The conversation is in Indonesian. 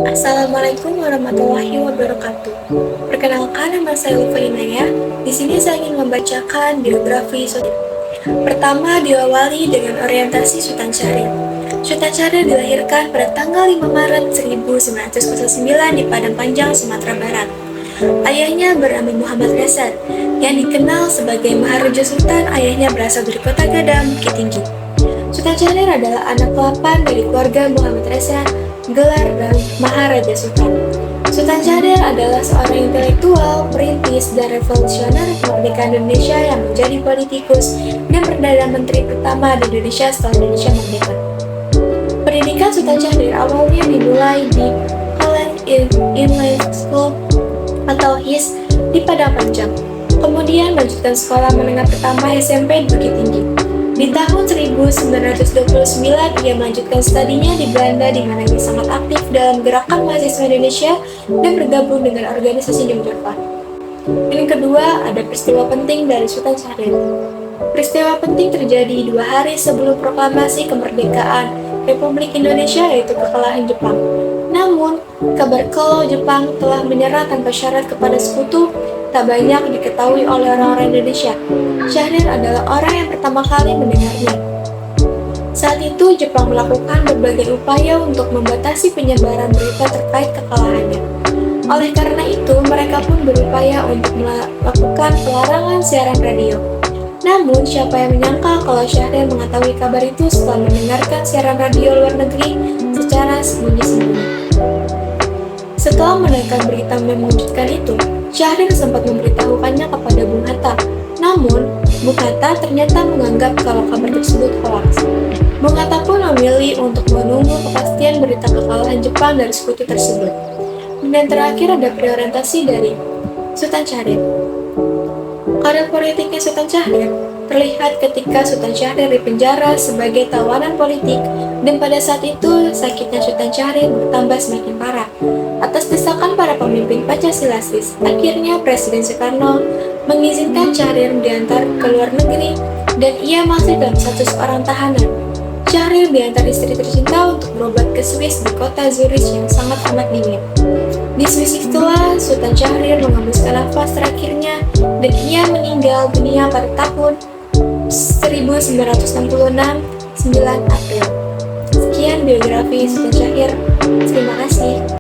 Assalamualaikum warahmatullahi wabarakatuh. Perkenalkan, nama saya Ulfa Inaya. Di sini saya ingin membacakan biografi Sultan. Pertama, diawali dengan orientasi Sultan Syahrir. Sultan Syahrir dilahirkan pada tanggal 5 Maret 1909 di Padang Panjang, Sumatera Barat. Ayahnya bernama Muhammad Reza, yang dikenal sebagai Maharaja Sultan. Ayahnya berasal dari kota Gadang, Bukit Tinggi. Sultan Syahrir adalah anak ke-8 dari keluarga Muhammad Reza, gelar dan Maharaja Sultan. Sultan Syahrir adalah seorang intelektual, perintis, dan revolusioner kemerdekaan Indonesia yang menjadi politikus dan Perdana Menteri pertama di Indonesia setelah Indonesia merdeka. Pendidikan Sultan Syahrir awalnya dimulai di Holland Inland School atau HIS di Padang Panjang. Kemudian melanjutkan sekolah menengah pertama SMP di Bukit Tinggi. Di tahun 1929, ia melanjutkan studinya di Belanda di mana ia sangat aktif dalam gerakan mahasiswa Indonesia dan bergabung dengan organisasi Jomjorfa. Yang kedua, ada peristiwa penting dari Sultan Syahrir. Peristiwa penting terjadi 2 hari sebelum proklamasi kemerdekaan Republik Indonesia, yaitu kekalahan Jepang. Namun, kabar kalau Jepang telah menyerah tanpa syarat kepada sekutu tak banyak diketahui oleh orang-orang Indonesia. Syahrir adalah orang yang pertama kali mendengarnya. Saat itu, Jepang melakukan berbagai upaya untuk membatasi penyebaran berita terkait kekalahannya. Oleh karena itu, mereka pun berupaya untuk melakukan pelarangan siaran radio. Namun, siapa yang menyangka kalau Syahrir mengetahui kabar itu setelah mendengarkan siaran radio luar negeri secara sembunyi-sembunyi. Setelah mendengarkan berita mengejutkan itu, Syahrir sempat memberitahukannya kepada Bung Hatta. Namun, Bung Hatta ternyata menganggap kalau kabar tersebut hoaks. Bung Hatta pun memilih untuk menunggu kepastian berita kekalahan Jepang dari sekutu tersebut. Dan terakhir ada priorientasi dari Sultan Syahrir. Karir politiknya Sultan Syahrir terlihat ketika Sultan Syahrir dipenjara sebagai tawanan politik, dan pada saat itu sakitnya Sultan Syahrir bertambah semakin parah. Atas desakan para pemimpin Pancasilasis, akhirnya Presiden Soekarno mengizinkan Syahrir diantar ke luar negeri dan ia masih dalam status orang tahanan. Syahrir diantar istri tercinta untuk berobat ke Swiss di kota Zurich yang sangat amat dingin. Di Swiss itulah Sultan Syahrir mengembuskan nafas terakhirnya dan ia meninggal dunia pada tahun 1966, 9 April. Sekian biografi Sultan Syahrir. Terima kasih.